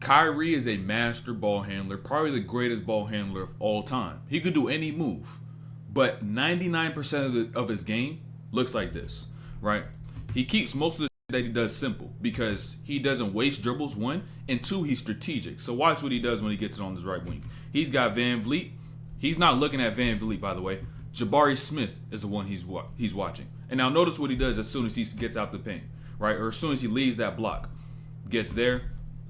Kyrie is a master ball handler, probably the greatest ball handler of all time. He could do any move, but 99% of his game looks like this, right? He keeps most of the that he does simple because he doesn't waste dribbles, one, and two, he's strategic. So watch what he does when he gets it on his right wing. He's got Van Vliet. He's not looking at Van Vliet, by the way. Jabari Smith is the one he's watching. And now notice what he does as soon as he gets out the paint, right? Or as soon as he leaves that block. Gets there,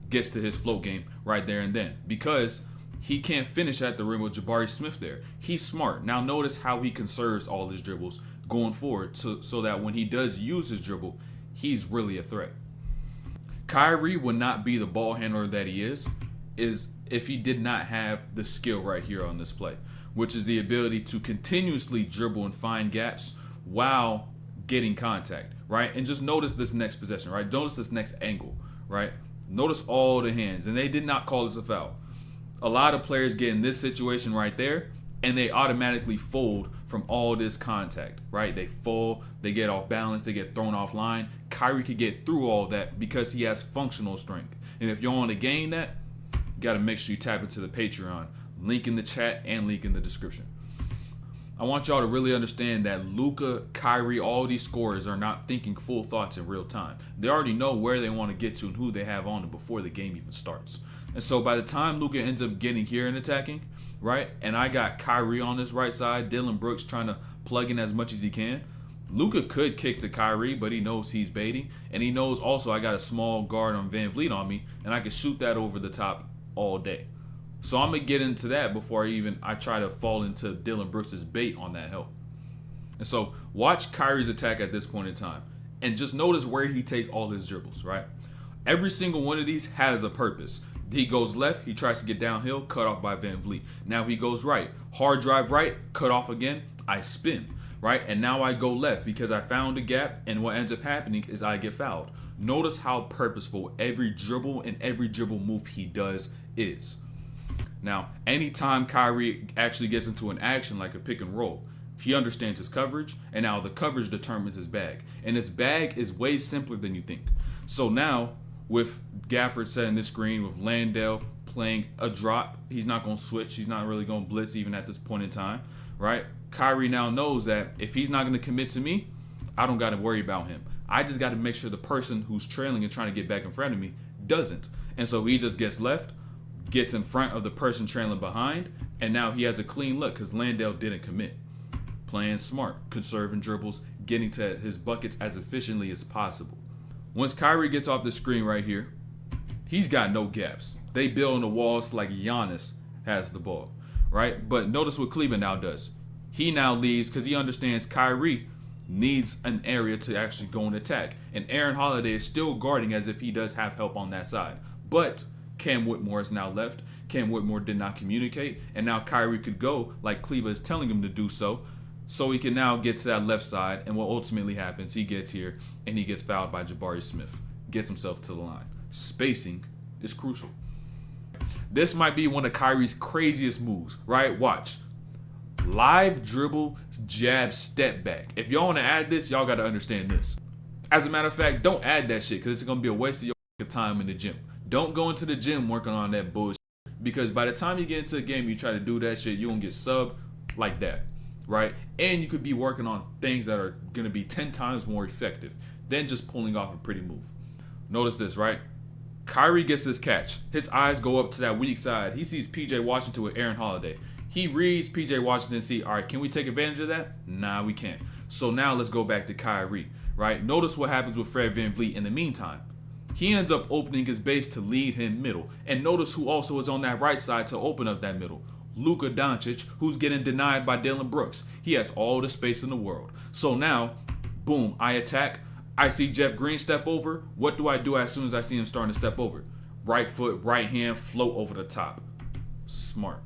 gets to his float game right there and then. Because he can't finish at the rim with Jabari Smith there. He's smart. Now notice how he conserves all his dribbles going forward so that when he does use his dribble, he's really a threat. Kyrie would not be the ball handler that he is if he did not have the skill right here on this play, which is the ability to continuously dribble and find gaps while getting contact, right? And just notice this next possession, right? Notice this next angle, right? Notice all the hands, and they did not call this a foul. A lot of players get in this situation right there, and they automatically fold from all this contact, right? They fall, they get off balance, they get thrown offline. Kyrie could get through all that because he has functional strength. And if you want to gain that, you got to make sure you tap into the Patreon. Link in the chat and link in the description. I want y'all to really understand that Luka, Kyrie, all these scorers are not thinking full thoughts in real time. They already know where they want to get to and who they have on them before the game even starts. And so by the time Luka ends up getting here and attacking, right, and I got Kyrie on this right side, Dylan Brooks trying to plug in as much as he can, Luka could kick to Kyrie, but he knows he's baiting. And he knows also I got a small guard on Van Vliet on me, and I can shoot that over the top all day. So I'm going to get into that before I try to fall into Dylan Brooks' bait on that help. And so watch Kyrie's attack at this point in time. And just notice where he takes all his dribbles, right? Every single one of these has a purpose. He goes left, he tries to get downhill, cut off by Van Vliet. Now he goes right, hard drive right, cut off again, I spin, right? And now I go left because I found a gap, and what ends up happening is I get fouled. Notice how purposeful every dribble and every dribble move he does is. Now, anytime Kyrie actually gets into an action like a pick and roll, he understands his coverage, and now the coverage determines his bag. And his bag is way simpler than you think. So now, with Gafford setting this screen, with Landale playing a drop, he's not going to switch. He's not really going to blitz even at this point in time, right? Kyrie now knows that if he's not going to commit to me, I don't got to worry about him. I just got to make sure the person who's trailing and trying to get back in front of me doesn't. And so he just gets left, gets in front of the person trailing behind, and now he has a clean look because Landale didn't commit. Playing smart, conserving dribbles, getting to his buckets as efficiently as possible. Once Kyrie gets off the screen right here, he's got no gaps. They build on the walls like Giannis has the ball, right? But notice what Cleveland now does. He now leaves because he understands Kyrie needs an area to actually go and attack. And Aaron Holiday is still guarding as if he does have help on that side. But Cam Whitmore is now left. Cam Whitmore did not communicate. And now Kyrie could go like Cleveland is telling him to do so. So he can now get to that left side. And what ultimately happens, he gets here and he gets fouled by Jabari Smith. Gets himself to the line. Spacing is crucial. This might be one of Kyrie's craziest moves, right? Watch. Live dribble, jab, step back. If y'all want to add this, y'all got to understand this. As a matter of fact, don't add that shit because it's going to be a waste of your time in the gym. Don't go into the gym working on that bullshit because by the time you get into a game, you try to do that shit, you're going to get subbed like that, right? And you could be working on things that are going to be 10 times more effective than just pulling off a pretty move. Notice this, right? Kyrie gets this catch. His eyes go up to that weak side. He sees PJ Washington with Aaron Holiday. He reads PJ Washington and see, all right, can we take advantage of that? Nah, we can't. So now let's go back to Kyrie, right? Notice what happens with Fred VanVleet in the meantime. He ends up opening his base to lead him middle. And notice who also is on that right side to open up that middle. Luka Doncic, who's getting denied by Dylan Brooks. He has all the space in the world. So now, boom, I attack. I see Jeff Green step over. What do I do as soon as I see him starting to step over? Right foot, right hand, float over the top. Smart.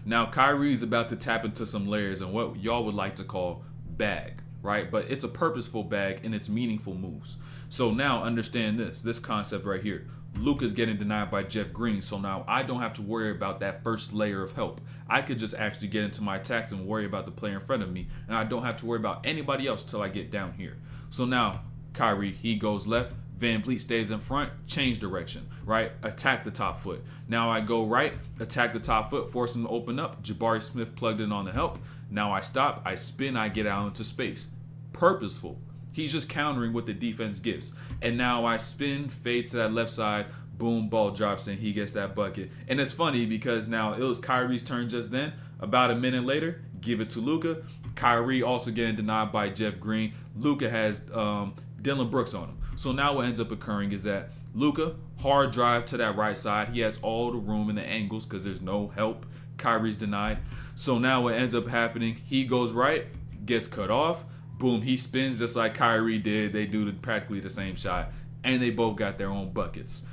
Now, Kyrie's about to tap into some layers and what y'all would like to call bag, right? But it's a purposeful bag and it's meaningful moves. So now understand this concept right here. Luka's getting denied by Jeff Green, so now I don't have to worry about that first layer of help. I could just actually get into my attacks and worry about the player in front of me, and I don't have to worry about anybody else till I get down here. So now, Kyrie, he goes left. Van Vliet stays in front, change direction, right? Attack the top foot. Now I go right, attack the top foot, force him to open up. Jabari Smith plugged in on the help. Now I stop, I spin, I get out into space. Purposeful. He's just countering what the defense gives. And now I spin, fade to that left side, boom, ball drops in, he gets that bucket. And it's funny because now it was Kyrie's turn just then. About a minute later, give it to Luka. Kyrie also getting denied by Jeff Green. Luka has Dillon Brooks on him. So now what ends up occurring is that Luka, hard drive to that right side. He has all the room in the angles because there's no help. Kyrie's denied. So now what ends up happening, he goes right, gets cut off. Boom, he spins just like Kyrie did. They do practically the same shot, and they both got their own buckets.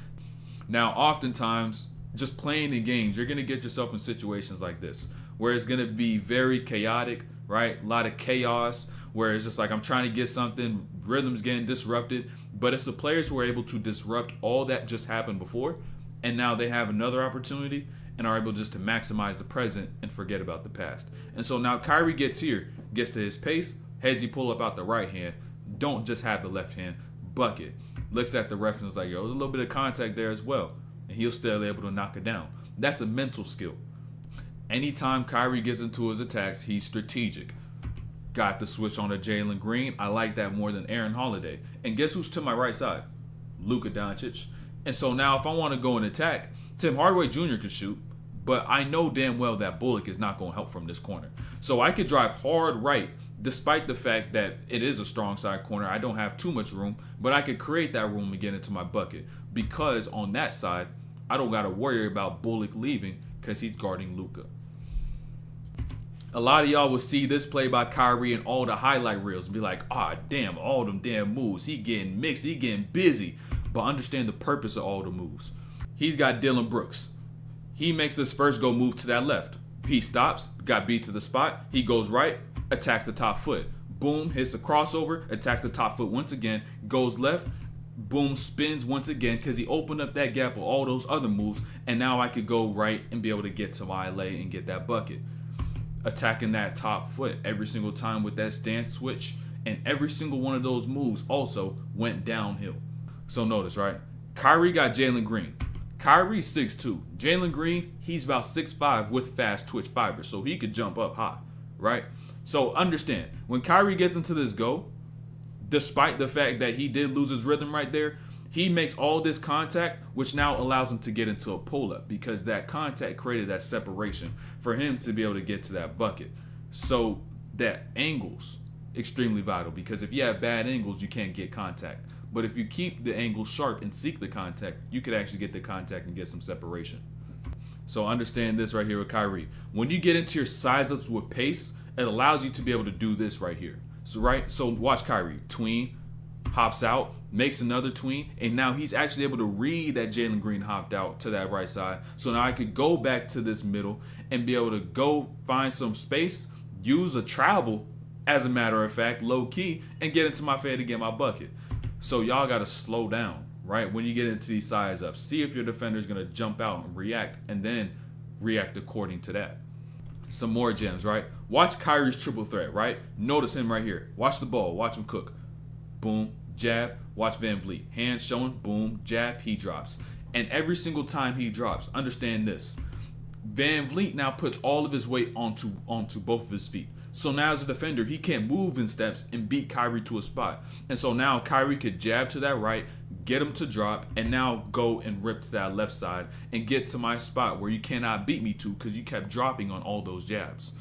Now, oftentimes, just playing in games, you're going to get yourself in situations like this, where it's going to be very chaotic, right? A lot of chaos, where it's just like I'm trying to get something, rhythm's getting disrupted, but it's the players who are able to disrupt all that just happened before, and now they have another opportunity and are able just to maximize the present and forget about the past. And so now Kyrie gets here, gets to his pace, has he pull up out the right hand, don't just have the left hand, bucket. Looks at the ref and is like, yo, there's a little bit of contact there as well. And he'll still able to knock it down. That's a mental skill. Anytime Kyrie gets into his attacks, he's strategic. Got the switch on to Jalen Green. I like that more than Aaron Holiday. And guess who's to my right side? Luka Doncic. And so now if I want to go and attack, Tim Hardaway Jr. can shoot, but I know damn well that Bullock is not going to help from this corner. So I could drive hard right, despite the fact that it is a strong side corner. I don't have too much room, but I could create that room and get into my bucket because on that side, I don't got to worry about Bullock leaving because he's guarding Luka. A lot of y'all will see this play by Kyrie in all the highlight reels and be like, damn, all them damn moves. He getting mixed, he getting busy. But understand the purpose of all the moves. He's got Dillon Brooks. He makes this first go move to that left. He stops, got beat to the spot. He goes right, attacks the top foot. Boom, hits a crossover, attacks the top foot once again, goes left, boom, spins once again because he opened up that gap with all those other moves. And now I could go right and be able to get to my lay and get that bucket. Attacking that top foot every single time with that stance switch, and every single one of those moves also went downhill. So notice, right? Kyrie got Jalen Green. Kyrie's 6'2". Jalen Green, he's about 6'5" with fast twitch fibers, so he could jump up high, right? So understand, when Kyrie gets into this go, despite the fact that he did lose his rhythm right there, he makes all this contact, which now allows him to get into a pull-up because that contact created that separation for him to be able to get to that bucket. So that angle's extremely vital because if you have bad angles, you can't get contact. But if you keep the angle sharp and seek the contact, you could actually get the contact and get some separation. So understand this right here with Kyrie. When you get into your size-ups with pace, it allows you to be able to do this right here. So watch Kyrie. Tween, hops out, makes another tween, and now he's actually able to read that Jalen Green hopped out to that right side. So now I could go back to this middle and be able to go find some space, use a travel, as a matter of fact, low key, and get into my fade to get my bucket. So y'all got to slow down, right? When you get into these size ups, see if your defender is going to jump out and react, and then react according to that. Some more gems, right? Watch Kyrie's triple threat, right? Notice him right here. Watch the ball. Watch him cook. Boom, jab. Watch Van Vliet. Hands showing. Boom, jab. He drops. And every single time he drops, understand this. Van Vliet now puts all of his weight onto both of his feet. So now as a defender, he can't move in steps and beat Kyrie to a spot. And so now Kyrie could jab to that right, get him to drop, and now go and rip to that left side and get to my spot where you cannot beat me to because you kept dropping on all those jabs.